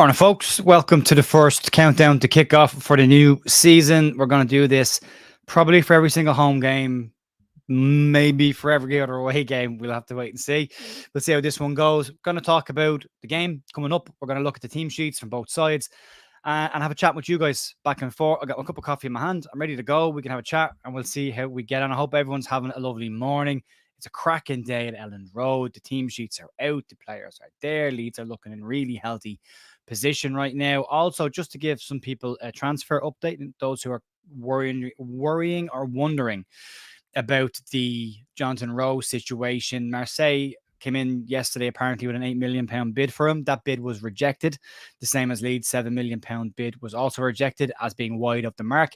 Morning, folks. Welcome to the first countdown to kick off for the new season. We're going to do this probably for every single home game, maybe for every other away game. We'll have to wait and see. We'll see how this one goes. We're going to talk about the game coming up. We're going to look at the team sheets from both sides and have a chat with you guys back and forth. I got a cup of coffee in my hand. I'm ready to go. We can have a chat and we'll see how we get on. I hope everyone's having a lovely morning. It's a cracking day at Ellen Road. The team sheets are out. The players are there. Leeds are looking in really healthy position right now. Also, just to give some people a transfer update, and those who are worrying or wondering about the Jonathan Rowe situation, Marseille came in yesterday apparently with an £8 million bid for him. That bid was rejected. The same as Leeds' £7 million bid was also rejected as being wide of the mark.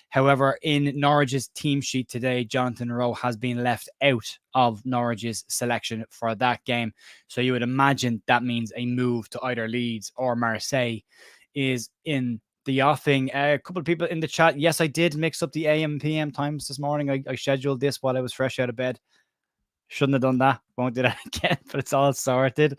However, in Norwich's team sheet today, Jonathan Rowe has been left out of Norwich's selection for that game. So you would imagine that means a move to either Leeds or Marseille is in the offing. A couple of people in the chat. Yes, I did mix up the AM and PM times this morning. I scheduled this while I was fresh out of bed. Shouldn't have done that. Won't do that again, but it's all sorted.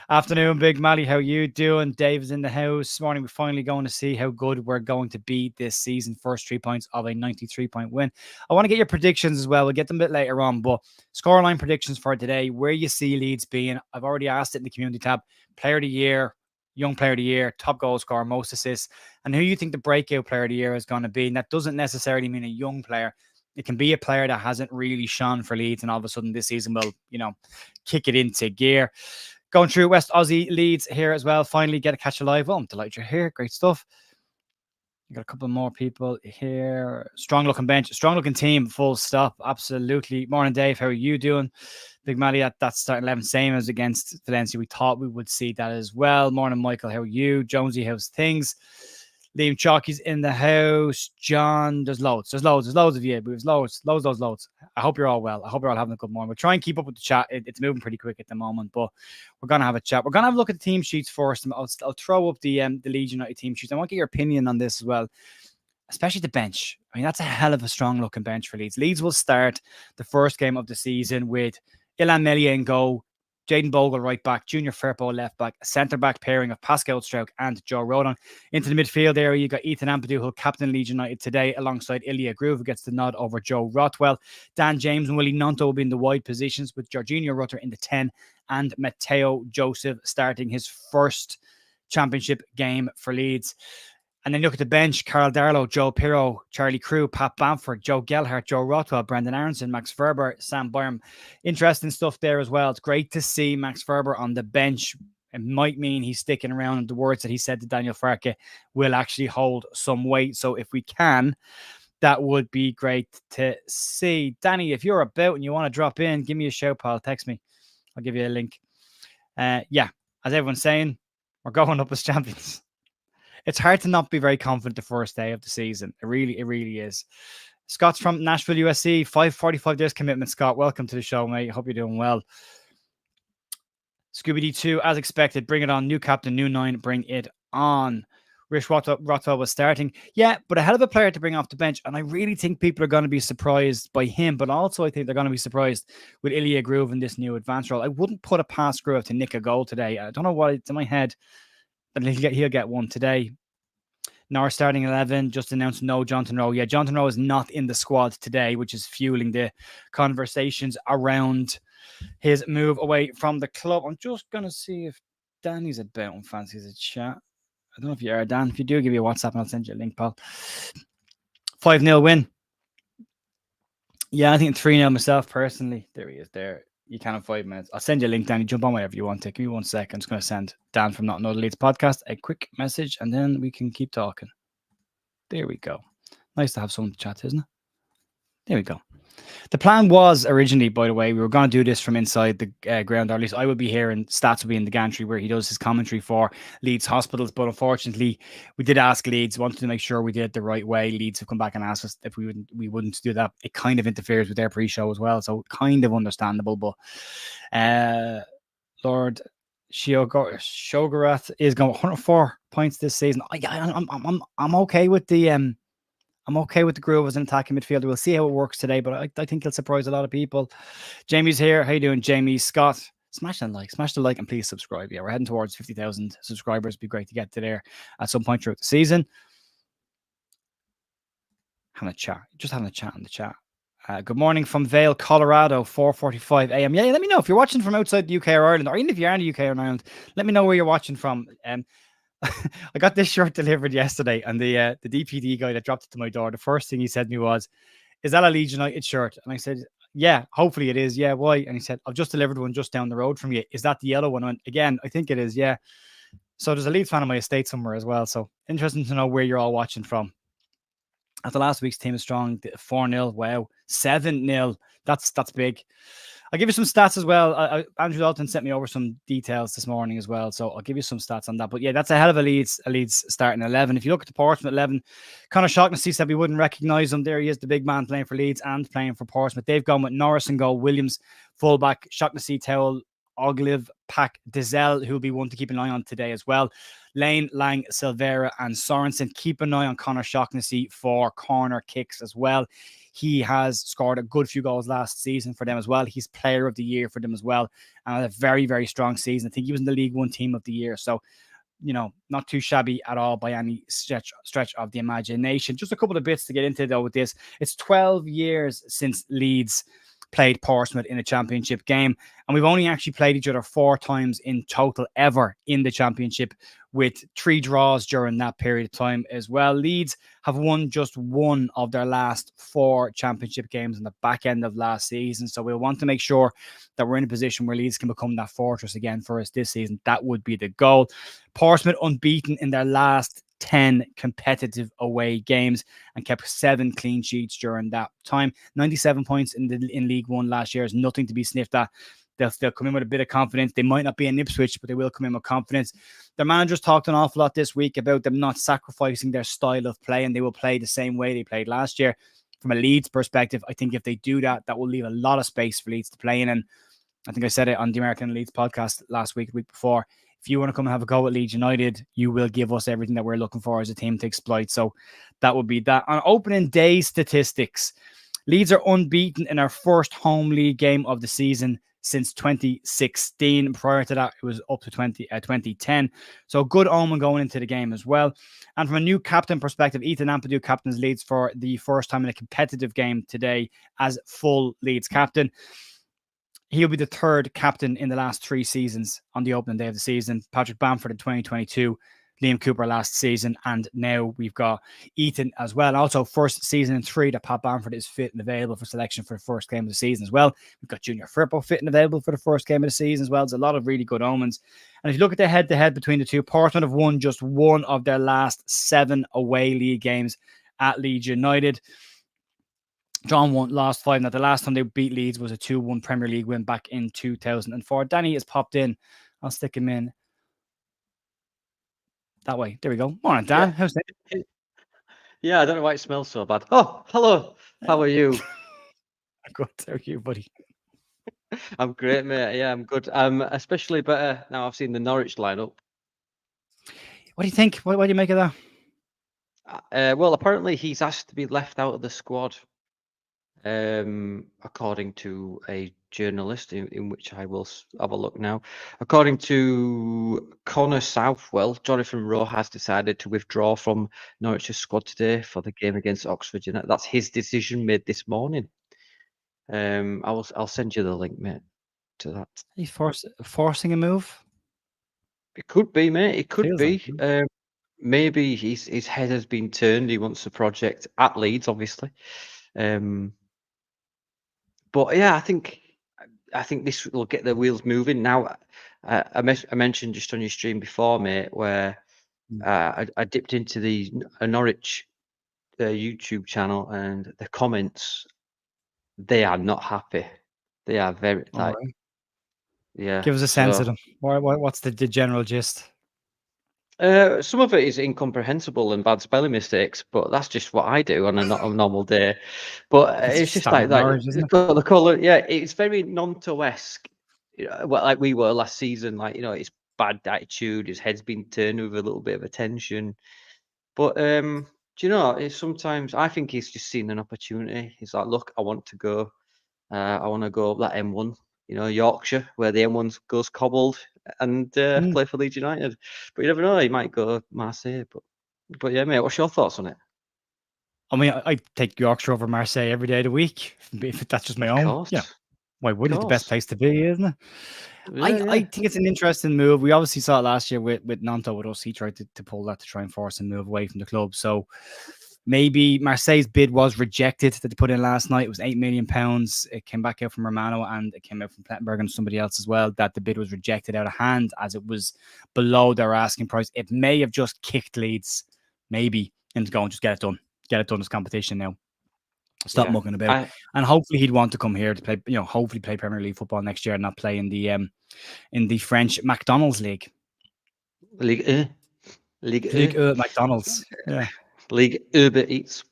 Afternoon, Big Mally. How you doing? Dave is in the house. This morning, we're finally going to see how good we're going to be this season. First 3 points of a 93-point win. I want to get your predictions as well. We'll get them a bit later on, but scoreline predictions for today, where you see Leeds being. I've already asked it in the community tab. Player of the year, young player of the year, top goal scorer, most assists, and who you think the breakout player of the year is going to be. And that doesn't necessarily mean a young player. It can be a player that hasn't really shone for Leeds, and all of a sudden this season will, kick it into gear. Going through West Aussie Leeds here as well. Finally get a catch alive. Well, I'm delighted you're here. Great stuff. You got a couple more people here. Strong looking bench, strong looking team. Full stop. Absolutely. Morning, Dave. How are you doing? Big Matty at that starting 11, same as against Valencia. We thought we would see that as well. Morning, Michael. How are you? Jonesy, how's things? Liam Chalky's in the house. John, there's loads of you. There's loads. I hope you're all well. I hope you're all having a good morning. We'll try and keep up with the chat. It's moving pretty quick at the moment, but we're going to have a chat. We're going to have a look at the team sheets first. I'll throw up the Leeds United team sheets. I want to get your opinion on this as well, especially the bench. I mean, that's a hell of a strong looking bench for Leeds. Leeds will start the first game of the season with Ilan Meslier in goal, Jaden Bogle right back, Junior Firpo left back, a centre-back pairing of Pascal Struijk and Joe Rodon. Into the midfield area, you got Ethan Ampadu, who'll captain Leeds United today, alongside Ilya Groove, who gets the nod over Joe Rothwell. Dan James and Willie Nonto will be in the wide positions, with Jorginho Rutter in the 10 and Matteo Joseph starting his first championship game for Leeds. And then look at the bench: Carl Darlow, Joe Pirro, Charlie Crew, Pat Bamford, Joe Gelhardt, Joe Rothwell, Brendan Aronson, Max Ferber, Sam Byram. Interesting stuff there as well. It's great to see Max Ferber on the bench. It might mean he's sticking around, and the words that he said to Daniel Farke will actually hold some weight. So if we can, that would be great to see. Danny, if you're about and you want to drop in, give me a shout, pal. Text me. I'll give you a link. As everyone's saying, we're going up as champions. It's hard to not be very confident the first day of the season. It really is. Scott's from Nashville, USC. 5:45 days commitment, Scott. Welcome to the show, mate. Hope you're doing well. Scooby-Doo 2, as expected. Bring it on. New captain, new 9. Bring it on. Rich Rothwell was starting. Yeah, but a hell of a player to bring off the bench. And I really think people are going to be surprised by him. But also I think they're going to be surprised with Ilya Groove in this new advanced role. I wouldn't put a past Groove to nick a goal today. I don't know what it's in my head. But he'll get one today. Norwich starting 11, just announced no Jonathan Rowe. Yeah, Jonathan Rowe is not in the squad today, which is fueling the conversations around his move away from the club. I'm just going to see if Danny's about and fancies a chat. I don't know if you are, Dan. If you do, give me a WhatsApp and I'll send you a link, pal. 5-0 win. Yeah, I think 3-0 myself, personally. There he is there. You can have 5 minutes. I'll send you a link, Danny. Jump on whenever you want to. Give me 1 second. I'm just going to send Dan from Not Another Leeds podcast a quick message, and then we can keep talking. There we go. Nice to have someone to chat to, isn't it? There we go. The plan was originally, by the way, we were going to do this from inside the ground, or at least I would be here and Stats would be in the gantry where he does his commentary for Leeds Hospitals. But unfortunately, we did ask Leeds, wanted to make sure we did it the right way. Leeds have come back and asked us if we wouldn't do that. It kind of interferes with their pre-show as well, so kind of understandable. But Lord Shogarath is going 104 points this season. I'm okay with the I'm okay with the Groove as an attacking midfielder. We'll see how it works today, but I think he'll surprise a lot of people. Jamie's here. How you doing, Jamie? Scott, smash the like, and please subscribe. Yeah, we're heading towards 50,000 subscribers. It'd be great to get to there at some point throughout the season. Having a chat, just having a chat in the chat. Good morning from Vale, Colorado, 4:45 a.m. Yeah, let me know if you're watching from outside the UK or Ireland, or even if you're in the UK or Ireland. Let me know where you're watching from. I got this shirt delivered yesterday, and the DPD guy that dropped it to my door, the first thing he said to me was, "Is that a Leeds United shirt?" And I said, "Yeah, hopefully it is. Yeah, why?" And he said, "I've just delivered one just down the road from you. Is that the yellow one?" And again, I think it is. Yeah. So there's a Leeds fan on my estate somewhere as well. So interesting to know where you're all watching from. After last week's team is strong, 4-0. Wow. 7-0. That's big. I'll give you some stats as well. Andrew Dalton sent me over some details this morning as well. So I'll give you some stats on that. But yeah, that's a hell of a Leeds starting 11. If you look at the Portsmouth 11, Conor Shaughnessy said we wouldn't recognise him. There he is, the big man playing for Leeds and playing for Portsmouth. They've gone with Norris and goal, Williams, fullback, Shaughnessy, Towell, Ogliv, Pack, Dizel, who will be one to keep an eye on today as well. Lane, Lang, Silvera, and Sorensen. Keep an eye on Conor Shaughnessy for corner kicks as well. He has scored a good few goals last season for them as well. He's player of the year for them as well. And a very, very strong season. I think he was in the League One team of the year. So, not too shabby at all by any stretch of the imagination. Just a couple of bits to get into, though, with this. It's 12 years since Leeds played Portsmouth in a championship game, and we've only actually played each other 4 times in total ever in the championship, with 3 draws during that period of time as well. Leeds have won just 1 of their last 4 championship games in the back end of last season, so we'll want to make sure that we're in a position where Leeds can become that fortress again for us this season. That would be the goal. Portsmouth unbeaten in their last 10 competitive away games and kept 7 clean sheets during that time. 97 points in League One last year is nothing to be sniffed at. They'll come in with a bit of confidence. They might not be in Ipswich, but they will come in with confidence. Their managers talked an awful lot this week about them not sacrificing their style of play, and they will play the same way they played last year. From a Leeds perspective, I think if they do that, that will leave a lot of space for Leeds to play in. And I think I said it on the American Leeds podcast last week, the week before. If you want to come and have a go at Leeds United, you will give us everything that we're looking for as a team to exploit. So that would be that. On opening day statistics, Leeds are unbeaten in our first home league game of the season since 2016. Prior to that, it was up to 2010. So good omen going into the game as well. And from a new captain perspective, Ethan Ampadu captains Leeds for the first time in a competitive game today as full Leeds captain. He'll be the 3rd captain in the last 3 seasons on the opening day of the season. Patrick Bamford in 2022, Liam Cooper last season, and now we've got Ethan as well. Also, first season in 3 that Pat Bamford is fit and available for selection for the first game of the season as well. We've got Junior Firpo fit and available for the first game of the season as well. There's a lot of really good omens. And if you look at the head-to-head between the two, Portsmouth have won just 1 of their last 7 away league games at Leeds United. John won last 5. Now, the last time they beat Leeds was a 2-1 Premier League win back in 2004. Danny has popped in. I'll stick him in that way. There we go. Morning, Dan. Yeah. How's it? Yeah, I don't know why it smells so bad. Oh, hello. How are you? Good. How are you, buddy? I'm great, mate. Yeah, I'm good. I'm especially better now I've seen the Norwich lineup. What do you think? What do you make of that? Well, apparently he's asked to be left out of the squad, according to a journalist in which I will have a look now. According to Connor Southwell, Jonathan Rowe has decided to withdraw from Norwich's squad today for the game against Oxford United. That's his decision made this morning. I'll send you the link, mate, to that. Are you forcing a move? It could be, mate. It could Feels be. like Maybe his head has been turned. He wants a project at Leeds, obviously. But yeah, I think this will get the wheels moving. Now, I mentioned just on your stream before, mate, where I dipped into the Norwich YouTube channel, and the comments, they are not happy. They are very like, right. yeah. Give us a sense of them. What's the general gist? Some of it is incomprehensible and bad spelling mistakes, but that's just what I do on a normal day. But it's just like Norwich, isn't it? the colour. Yeah, it's very Nonto-esque. Well, like we were last season. Like, it's bad attitude. His head's been turned with a little bit of attention. But do you know? It's sometimes I think he's just seen an opportunity. He's like, look, I want to go. I want to go up that M1. Yorkshire, where the M1 goes cobbled and play for Leeds United. But you never know, he might go Marseille. But yeah, mate, what's your thoughts on it? I mean, I take Yorkshire over Marseille every day of the week. If that's just my Of own, course, why of wouldn't it? The best course. place to be, isn't it? Yeah, I yeah. think it's an interesting move. We obviously saw it last year with Nanto with us. He tried to pull that to try and force him move away from the club. So maybe Marseille's bid was rejected that they put in last night. It was £8 million. It came back out from Romano and it came out from Plettenberg and somebody else as well, that the bid was rejected out of hand as it was below their asking price. It may have just kicked Leeds, maybe, into going, just get it done. Get it done as competition now. Stop Yeah. mucking about. And hopefully he'd want to come here to play, hopefully play Premier League football next year and not play in the French McDonald's League. League League McDonald's. Yeah. League Uber Eats.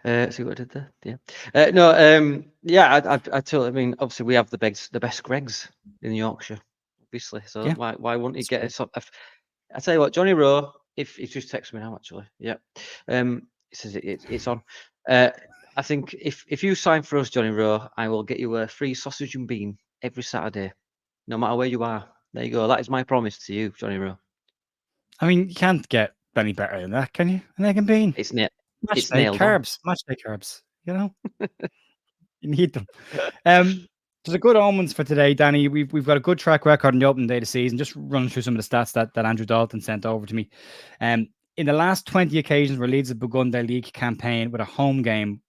See what I did there? Yeah. No. Yeah. I totally. I mean, obviously, we have the best Gregs in Yorkshire, obviously. So Yeah. why wouldn't he get it? I tell you what, Johnny Rowe. If he just texted me now, actually. Yeah. He says it's on. I think if you sign for us, Johnny Rowe, I will get you a free sausage and bean every Saturday, no matter where you are. There you go. That is my promise to you, Johnny Rowe. I mean, you can't get any better than that, can you? An egg and bean. It's Match day nailed on. carbs. Match day carbs. You need them. There's a good omens for today, Danny. We've got a good track record on the opening day of the season. Just running through some of the stats that Andrew Dalton sent over to me. In the last 20 occasions where Leeds have begun their league campaign with a home game,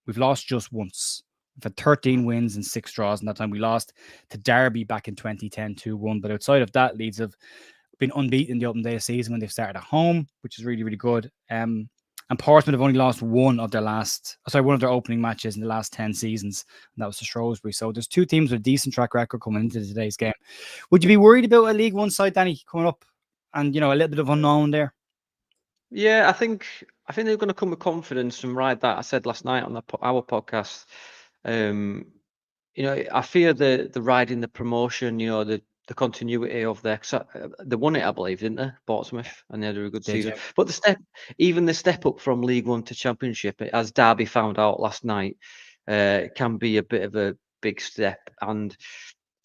we've lost just once. We've had 13 wins and 6 draws, and that time we lost to Derby back in 2010 2-1. But outside of that, Leeds have been unbeaten in the open day of season when they've started at home, which is really, really good. And Portsmouth have only lost one of their opening matches in the last 10 seasons, and that was to Shrewsbury. So there's two teams with a decent track record coming into today's game. Would you be worried about a League One side, Danny, coming up and a little bit of unknown there? Yeah, I think they're going to come with confidence and ride that. I said last night on our podcast. I fear the riding the promotion. The continuity of their. They won it, I believe, didn't they? Portsmouth, and they had a good season. Yeah. But the step up from League One to Championship, as Derby found out last night, can be a bit of a big step. And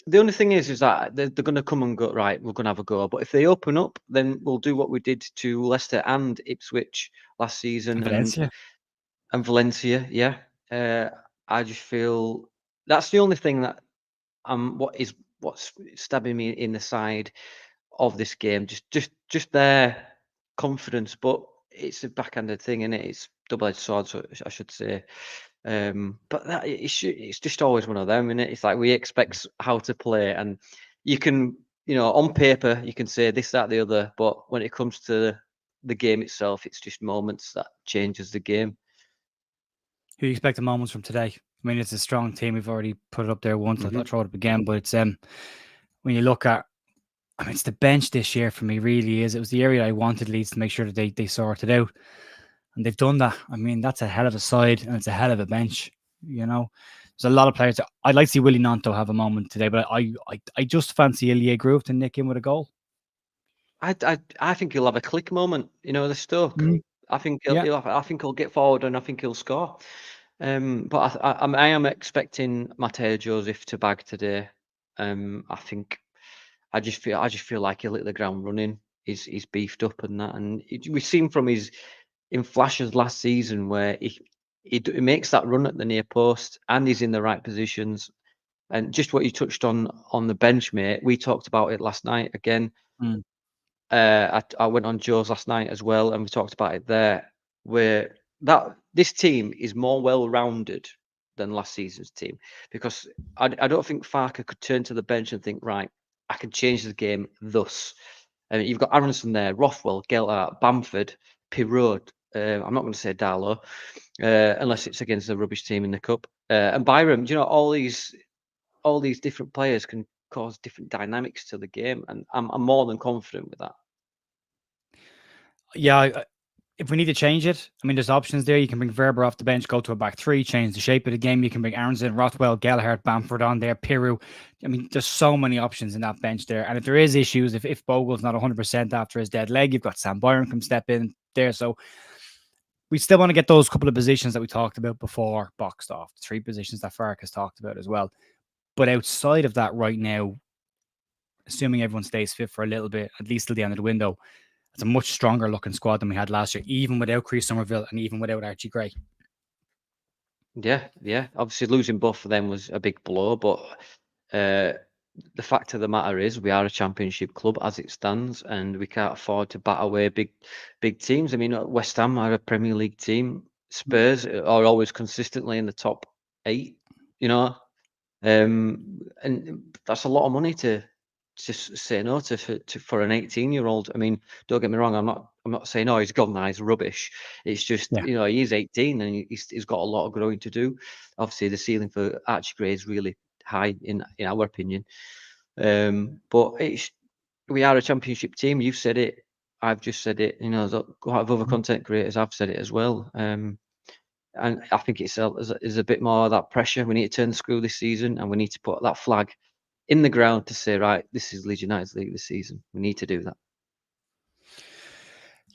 the only thing is that they're going to come and go, right, we're going to have a go. But if they open up, then we'll do what we did to Leicester and Ipswich last season and Valencia. Yeah. I just feel that's the only thing that what's stabbing me in the side of this game. Just their confidence, but it's a backhanded thing, isn't it? It's double-edged sword, so I should say. But it's just always one of them, isn't it? It's like we expect how to play, and you can, on paper, you can say this, that, the other, but when it comes to the game itself, it's just moments that changes the game. Who you expect the moments from today? I mean, it's a strong team. We've already put it up there once. I'll throw it up again, but it's when you look at, I mean, it's the bench this year for me. Really is. It was the area I wanted Leeds to make sure that they sorted out, and they've done that. I mean, that's a hell of a side, and it's a hell of a bench. There's a lot of players. I'd like to see Willie Nanto have a moment today, but I just fancy Ilya Groove to nick in with a goal. I think he'll have a click moment. The Stoke. I think he'll get forward and I think he'll score. But I am expecting Mateo Joseph to bag today. I just feel like he'll hit the ground running. He's beefed up and that, and we've seen from his in flashes last season where he makes that run at the near post and he's in the right positions. And just what you touched on the bench, mate. We talked about it last night again. I went on Joe's last night as well, and we talked about it there, where this team is more well-rounded than last season's team, because I don't think Farker could turn to the bench and think, right, I can change the game thus. You've got Aronson there, Rothwell, Gelhardt, Bamford, Pirot. I'm not going to say Darlow, unless it's against a rubbish team in the cup. And Byram, all these different players can cause different dynamics to the game, and I'm more than confident with that. Yeah, if we need to change it, I mean, there's options there. You can bring Verber off the bench, go to a back three, change the shape of the game. You can bring Aronson, Rothwell, Gelhardt, Bamford on there, Piru. I mean, there's so many options in that bench there. And if there is issues, if Bogle's not 100% after his dead leg, you've got Sam Byron come step in there. So we still want to get those couple of positions that we talked about before boxed off. The 3 positions that Fark has talked about as well. But outside of that right now, assuming everyone stays fit for a little bit, at least till the end of the window, it's a much stronger looking squad than we had last year, even without Chris Somerville and even without Archie Gray. Yeah. Obviously, losing both of them was a big blow, but the fact of the matter is we are a championship club as it stands, and we can't afford to bat away big teams. I mean, West Ham are a Premier League team. Spurs are always consistently in the top 8, and that's a lot of money to just say no to for an 18-year-old. I mean, don't get me wrong, I'm not saying, oh, he's gone now, he's rubbish. It's just, Yeah. he's 18 and he's got a lot of growing to do. Obviously, the ceiling for Archie Gray is really high in our opinion. But we are a championship team. You've said it. I've just said it. A lot of other content creators have said it as well. And I think it's a bit more of that pressure. We need to turn the screw this season, and we need to put that flag in the ground to say, right, this is Leeds United's league this season. We need to do that.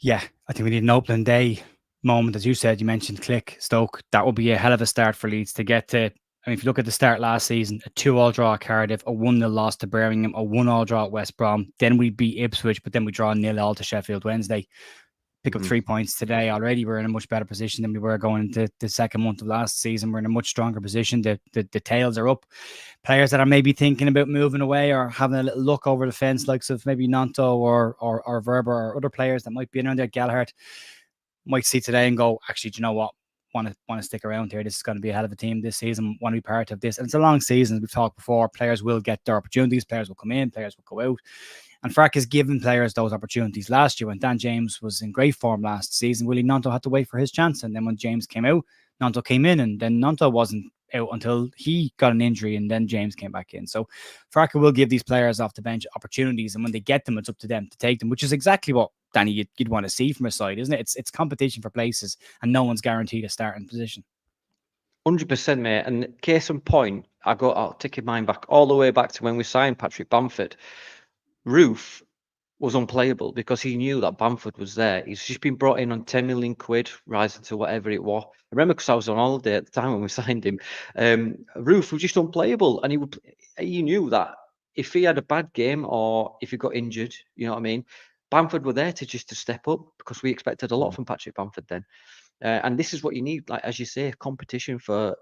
Yeah, I think we need an opening day moment, as you said. You mentioned Click, Stoke. That would be a hell of a start for Leeds to get to. I mean, if you look at the start last season, a 2-2 draw at Cardiff, a 1-0 loss to Birmingham, a 1-1 draw at West Brom. Then we beat Ipswich, but then we draw 0-0 to Sheffield Wednesday. Pick up 3 points today already. We're in a much better position than we were going into the second month of last season. We're in a much stronger position. The tails are up. Players that are maybe thinking about moving away or having a little look over the fence, likes of maybe Nanto or Verber or other players that might be around there. Gallagher might see today and go, actually, do you know what? Want to stick around here. This is going to be a hell of a team this season. Want to be part of this. And it's a long season. As we've talked before, players will get their opportunities. Players will come in. Players will go out. And Frack has given players those opportunities last year. When Dan James was in great form last season, Willie Nanto had to wait for his chance. And then when James came out, Nanto came in, and then Nanto wasn't out until he got an injury, and then James came back in. So Farka will give these players off the bench opportunities, and when they get them, it's up to them to take them, which is exactly what, Danny, you'd want to see from a side, isn't it? It's competition for places, and no one's guaranteed a starting position. 100%, mate. And case in point, I'll take your mind back all the way back to when we signed Patrick Bamford. Roof was unplayable because he knew that Bamford was there. He's just been brought in on 10 million quid, rising to whatever it was. I remember because I was on holiday at the time when we signed him. Roof was just unplayable, and he knew that if he had a bad game or if he got injured, you know what I mean, Bamford were there to step up, because we expected a lot from Patrick Bamford then. And this is what you need, like as you say, competition for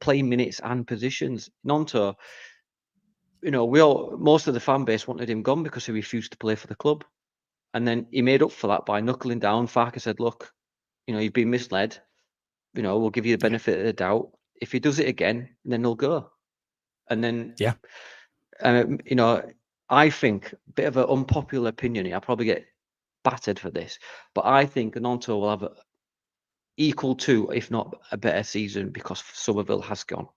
playing minutes and positions. Nanto, most of the fan base wanted him gone because he refused to play for the club. And then he made up for that by knuckling down. Farke said, look, you've been misled. We'll give you the benefit of the doubt. If he does it again, then he'll go. And then, I think, a bit of an unpopular opinion here, I'll probably get battered for this, but I think Nanto will have equal to, if not a better season, because Somerville has gone.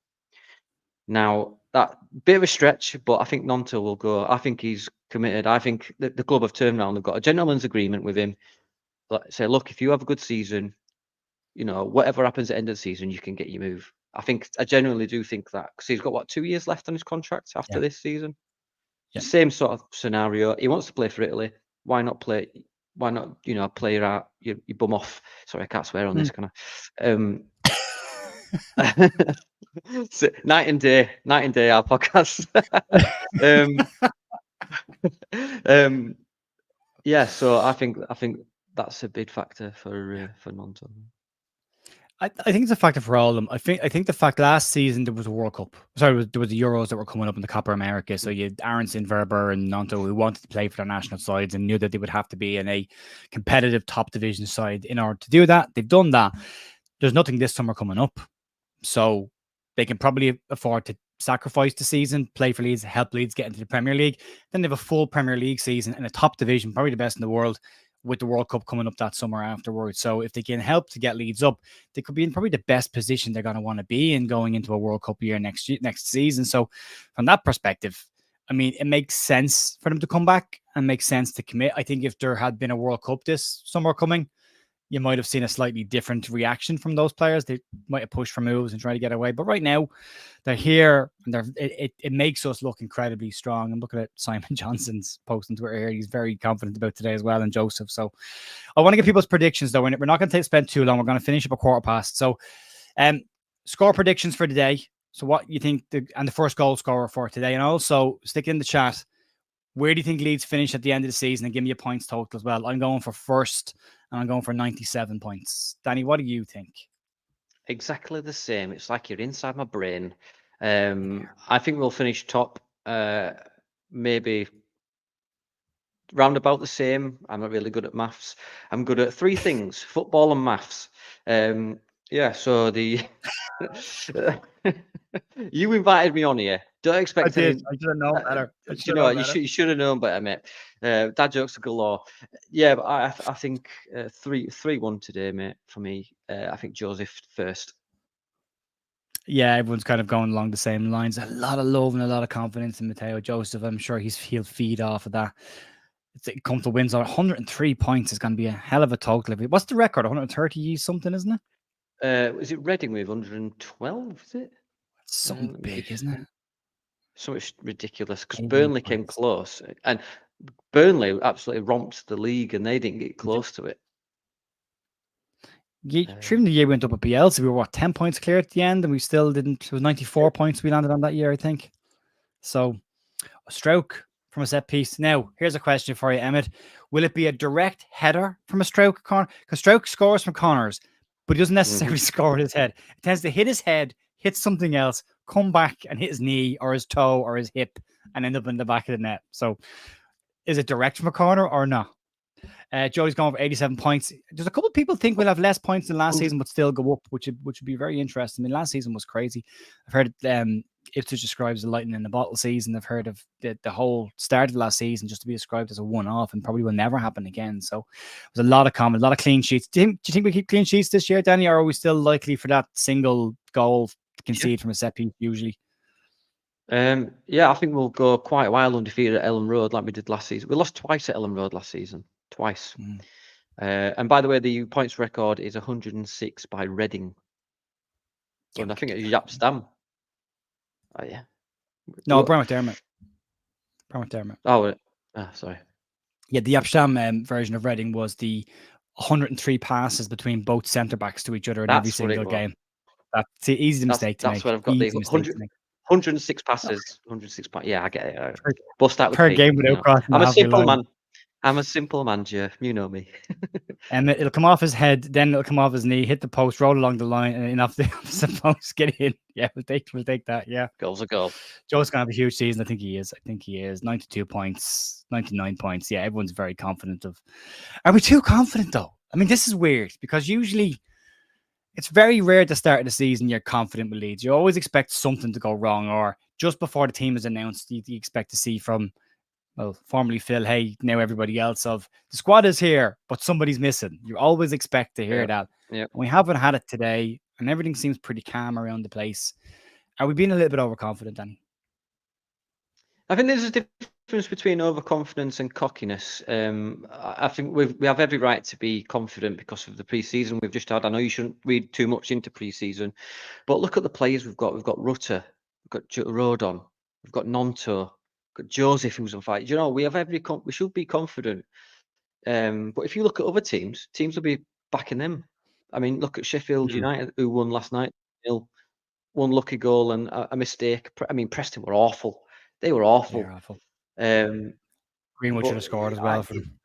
Now, that bit of a stretch, but I think Nanto will go. I think he's committed. I think the club have turned around. They've got a gentleman's agreement with him. Say, look, if you have a good season, whatever happens at the end of the season, you can get your move. I genuinely do think that, because he's got 2 years left on his contract after this season. Yeah. Same sort of scenario. He wants to play for Italy. Why not play? Why not, play your bum off? Sorry, I can't swear on this, can I? So, night and day, our podcast. Yeah, so I think that's a big factor for Nanto. I think it's a factor for all of them. I think the fact last season there was a World Cup. Sorry, there was the Euros that were coming up in the Copa America. So you had Aronson, Verber, and Nanto who wanted to play for their national sides and knew that they would have to be in a competitive top division side in order to do that. They've done that. There's nothing this summer coming up, so they can probably afford to sacrifice the season, play for Leeds, help Leeds get into the Premier League. Then they have a full Premier League season in a top division, probably the best in the world, with the World Cup coming up that summer afterwards. So if they can help to get Leeds up, they could be in probably the best position they're going to want to be in going into a World Cup year next season. So from that perspective, I mean, it makes sense for them to come back and makes sense to commit. I think if there had been a World Cup this summer coming, you might have seen a slightly different reaction from those players. They might have pushed for moves and tried to get away. But right now, they're here, and it makes us look incredibly strong. I'm looking at Simon Johnson's post on Twitter here. He's very confident about today as well, and Joseph. So I want to get people's predictions, though. We're not going to spend too long. We're going to finish up a 1:15. So score predictions for today. So what you think and the first goal scorer for today, and also stick in the chat. Where do you think Leeds finish at the end of the season, and give me a points total as well? I'm going for first, and I'm going for 97 points. Danny, what do you think? Exactly the same. It's like you're inside my brain. I think we'll finish top, maybe round about the same. I'm not really good at maths. I'm good at three things: football and maths. Yeah. So the you invited me on here. Don't I expect did. any. I should have known better. I Do should you have know known what? better. You should have known better, mate. Dad jokes are galore. Yeah, but I think 3-1 today, mate. For me, I think Joseph first. Yeah, everyone's kind of going along the same lines. A lot of love and a lot of confidence in Matteo Joseph. I'm sure he'll feed off of that. It's comfortable wins. 103 points is going to be a hell of a total. What's the record? 130 something, isn't it? Is it Reading with 112? Is it? It's something Let me big, just. isn't it? So much ridiculous because 88 Burnley came points. close, and Burnley absolutely romped the league, and they didn't get close to it. During the year we went up at Bielsa, we were 10 points clear at the end, and we still didn't. It was 94 points we landed on that year, I think. So a stroke from a set piece. Now, here's a question for you, Emmett. Will it be a direct header from a stroke corner? Because stroke scores from corners, but he doesn't necessarily score with his head. It tends to hit his head, hit something else, come back and hit his knee or his toe or his hip and end up in the back of the net. So is it direct from a corner or not? Joey's going for 87 points. There's a couple of people think we'll have less points than last season, but still go up, which would be very interesting. I mean, last season was crazy. I've heard Ipswich describes the lightning in the bottle season. I've heard of the whole start of last season just to be described as a one-off and probably will never happen again. So there's a lot of comment, a lot of clean sheets. Do you think we keep clean sheets this year, Danny, or are we still likely for that single goal to concede from a set piece usually? Yeah, I think we'll go quite a while undefeated at Ellen Road like we did last season. We lost twice at Ellen Road last season. Twice. And by the way, the points record is 106 by Reading. Yeah, And I think it's Yapstam. Oh, yeah. No, Brown McDermott. Oh, sorry. Yeah, the Yapstam version of Reading was the 103 passes between both centre backs to each other in every single game. That's an easy mistake to make. That's where I've got the 106 passes. 106 passes. Yeah, I get it. Bust out with per P, game without crossing I'm the a halfway simple line. man. I'm a simple man, Joe. You know me. And it'll come off his head, then it'll come off his knee, hit the post, roll along the line, and off the post, get in. Yeah, we'll take that. Yeah, goal's a goal. Joe's gonna have a huge season. I think he is. 92 points, 99 points. Yeah, everyone's very confident of. Are we too confident though? I mean, this is weird because usually it's very rare at the start of the season you're confident with Leeds. You always expect something to go wrong, or just before the team is announced, you expect to see from, well, formerly Phil, hey, now everybody else, of the squad is here, but somebody's missing. You always expect to hear that. Yeah. We haven't had it today, and everything seems pretty calm around the place. Are we being a little bit overconfident, Danny? I think there's a difference between overconfidence and cockiness. I think we have every right to be confident because of the pre-season we've just had. I know you shouldn't read too much into pre-season, but look at the players we've got. We've got Rutter, we've got Rodon, we've got Nonto, we've got Joseph who's on fire. You know, we have we should be confident. But if you look at other teams will be backing them. I mean, look at Sheffield United who won last night. One lucky goal and a mistake. I mean, Preston were awful. They were awful. They're awful. Greenwood should have scored as well for them.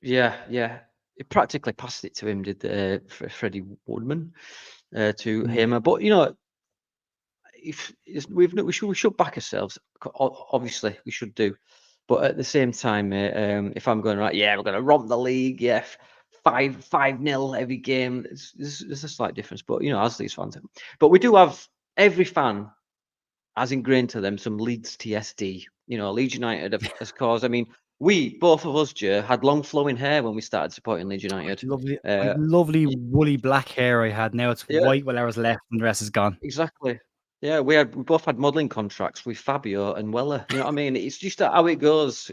Yeah. He practically passed it to him, did Freddie Woodman to him. But you know, we should back ourselves. Obviously, we should do. But at the same time, if I'm going right, yeah, we're going to romp the league. Yeah, 5-0 every game. There's a slight difference, but you know, as these fans, but we do have every fan has ingrained to them some Leeds TSD. You know, Leeds United has caused. I mean, both of us, Joe, had long flowing hair when we started supporting Leeds United. Lovely woolly black hair I had. Now it's white while I was left and the rest is gone. Exactly. Yeah, we both had modelling contracts with Fabio and Weller. You know what I mean? It's just how it goes.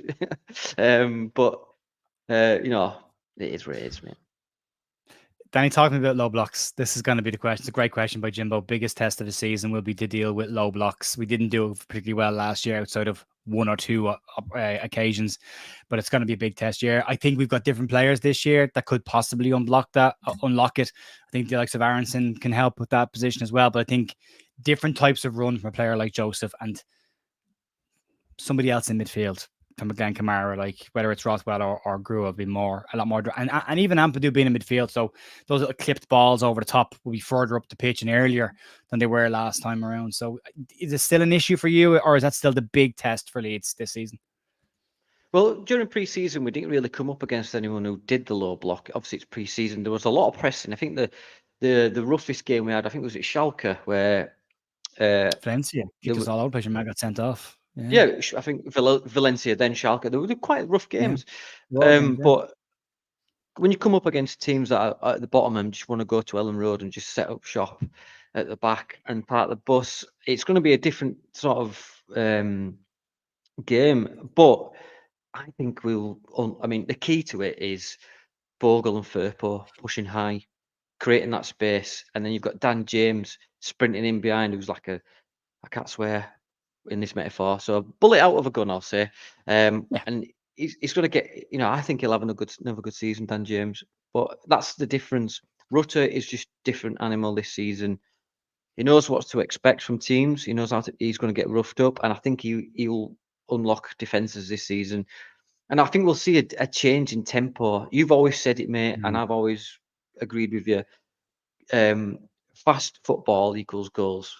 But you know, it is what it is, man. Danny, talking about low blocks, this is going to be the question. It's a great question by Jimbo. Biggest test of the season will be to deal with low blocks. We didn't do it particularly well last year outside of one or two occasions, but it's going to be a big test year. I think we've got different players this year that could possibly unlock it. I think the likes of Aronson can help with that position as well, but I think different types of run from a player like Joseph and somebody else in midfield from Glenn Kamara, like whether it's Rothwell or Grew, will be a lot more. And even Ampadu being in midfield. So those little clipped balls over the top will be further up the pitch and earlier than they were last time around. So is it still an issue for you, or is that still the big test for Leeds this season? Well, during pre-season, we didn't really come up against anyone who did the low block. Obviously, it's pre-season. There was a lot of pressing. I think the roughest game we had, I think, was at Schalke, where Valencia kicked us all out. Matt got sent off. Yeah, I think Valencia, then Schalke. They were quite rough games. Games, But when you come up against teams that are at the bottom and just want to go to Ellen Road and just set up shop at the back and park the bus, it's going to be a different sort of game. But I think the key to it is Bogle and Firpo pushing high, creating that space, and then you've got Dan James sprinting in behind, who's like I can't swear in this metaphor, so a bullet out of a gun, I'll say. And he's going to get, I think he'll have another good season, Dan James. But that's the difference. Rutter is just different animal this season. He knows what to expect from teams. He knows he's going to get roughed up, and I think he'll unlock defenses this season. And I think we'll see a change in tempo. You've always said it, mate, and I've always agreed with you. Fast football equals goals,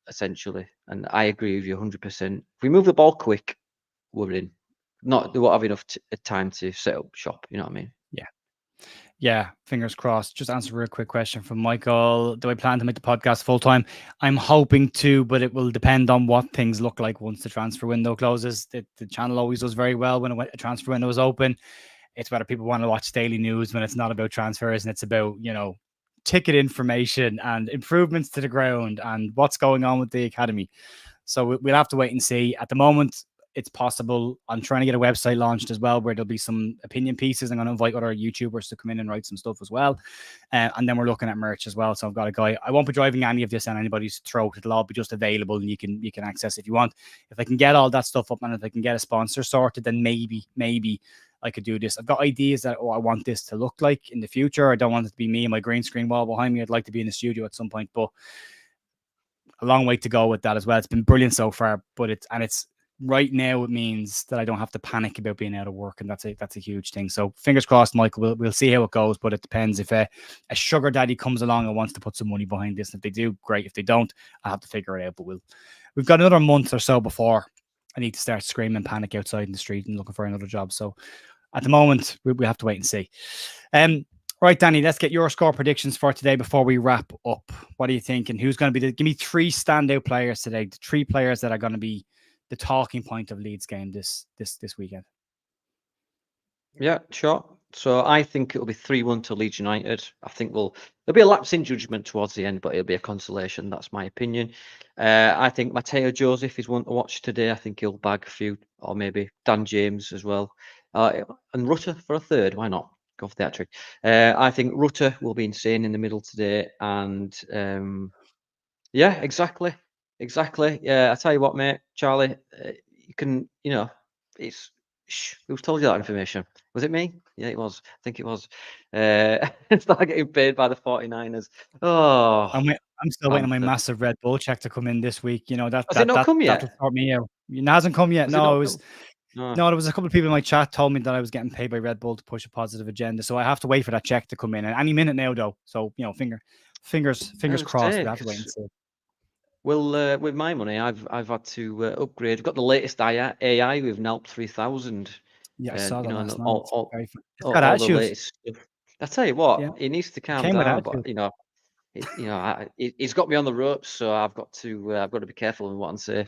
essentially. And I agree with you 100%. If we move the ball quick, we're in. They won't have enough time to set up shop. You know what I mean? Yeah, fingers crossed. Just answer a real quick question from Michael. Do I plan to make the podcast full time? I'm hoping to, but it will depend on what things look like once the transfer window closes. The channel always does very well when a transfer window is open. It's whether people want to watch daily news when it's not about transfers and it's about, ticket information and improvements to the ground and what's going on with the academy. So we'll have to wait and see. At the moment, it's possible. I'm trying to get a website launched as well where there'll be some opinion pieces. I'm going to invite other YouTubers to come in and write some stuff as well. And then we're looking at merch as well. So I've got a guy. I won't be driving any of this on anybody's throat. It'll all be just available and you can access if you want. If I can get all that stuff up and if I can get a sponsor sorted, then maybe I could do this. I've got ideas that, I want this to look like in the future. I don't want it to be me and my green screen wall behind me. I'd like to be in the studio at some point, but a long way to go with that as well. It's been brilliant so far, but it's right now, it means that I don't have to panic about being out of work, and that's a huge thing. So fingers crossed, Michael. We'll see how it goes, but it depends. If a sugar daddy comes along and wants to put some money behind this, if they do, great. If they don't, I'll have to figure it out. But we've got another month or so before I need to start screaming panic outside in the street and looking for another job. So at the moment, we have to wait and see. Right, Danny, let's get your score predictions for today before we wrap up. What do you think? And who's going to be give me 3 standout players today? The 3 players that are going to be the talking point of Leeds game this weekend. Yeah, sure. So I think it'll be 3-1 to Leeds United. I think there'll be a lapse in judgment towards the end, but it'll be a consolation. That's my opinion. I think Mateo Joseph is one to watch today. I think he'll bag a few, or maybe Dan James as well. And Rutter for a third. Why not? Go for that trick. I think Rutter will be insane in the middle today. And yeah, exactly. Yeah, I tell you what, mate, Charlie, you can, it's. Who's told you that information? Was it me? Yeah, it was. I think it was. Start getting paid by the 49ers. Oh, I'm still waiting on my massive Red Bull check to come in this week. Has it not come yet? That'll sort me out. It hasn't come yet. No, it was. No, there was a couple of people in my chat told me that I was getting paid by Red Bull to push a positive agenda. So I have to wait for that check to come in and any minute now, though. So fingers crossed. We have to wait and see. Well, with my money, I've had to upgrade. I've got the latest AI with NALP 3000. Yeah, I saw that last night. All the latest stuff. I tell you what, he needs to calm down. But he's got me on the ropes, so I've got to be careful in what I say.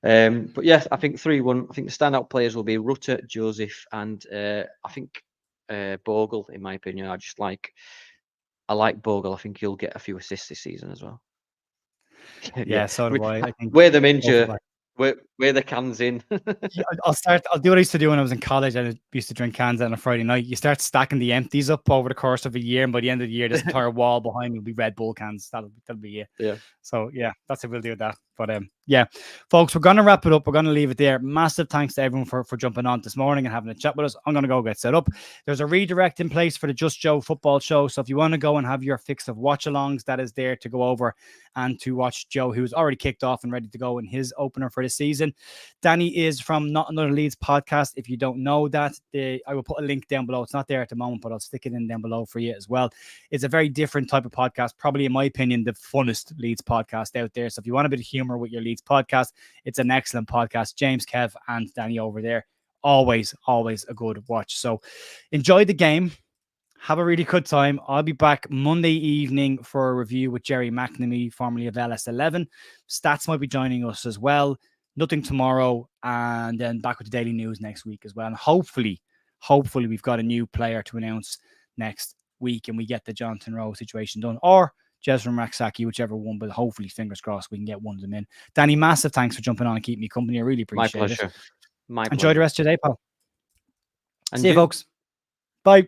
But yeah, I think 3-1. I think the standout players will be Rutter, Joseph, and I think Bogle. In my opinion, I like Bogle. I think he'll get a few assists this season as well. Yeah, so do I. I think wear them in, Joe. weigh the cans in. Yeah, I'll do what I used to do when I was in college. I used to drink cans on a Friday night. You start stacking the empties up over the course of a year, and by the end of the year, this entire wall behind me will be Red Bull cans. That'll be it. Yeah. So yeah, that's what we'll do with that. But yeah, folks, we're gonna wrap it up. We're gonna leave it there. Massive thanks to everyone for jumping on this morning and having a chat with us. I'm gonna go get set up. There's a redirect in place for the Just Joe football show. So if you want to go and have your fix of watch-alongs, that is there to go over and to watch Joe, who's already kicked off and ready to go in his opener for the season. Danny is from Not Another Leeds podcast. If you don't know that, I will put a link down below. It's not there at the moment, but I'll stick it in down below for you as well. It's a very different type of podcast, probably in my opinion, the funnest Leeds podcast out there. So if you want a bit of humor with your Leeds podcast, it's an excellent podcast. James, Kev, and Danny over there. Always a good watch. So enjoy the game. Have a really good time. I'll be back Monday evening for a review with Jerry McNamee, formerly of LS11. Stats might be joining us as well. Nothing tomorrow, and then back with the daily news next week as well. And hopefully we've got a new player to announce next week and we get the Jonathan Rowe situation done, or Jez from Rak-Sakyi, whichever one, but hopefully, fingers crossed, we can get one of them in. Danny, massive thanks for jumping on and keeping me company. I really appreciate it. My pleasure. Enjoy the rest of your day, pal. And see you, folks. Bye.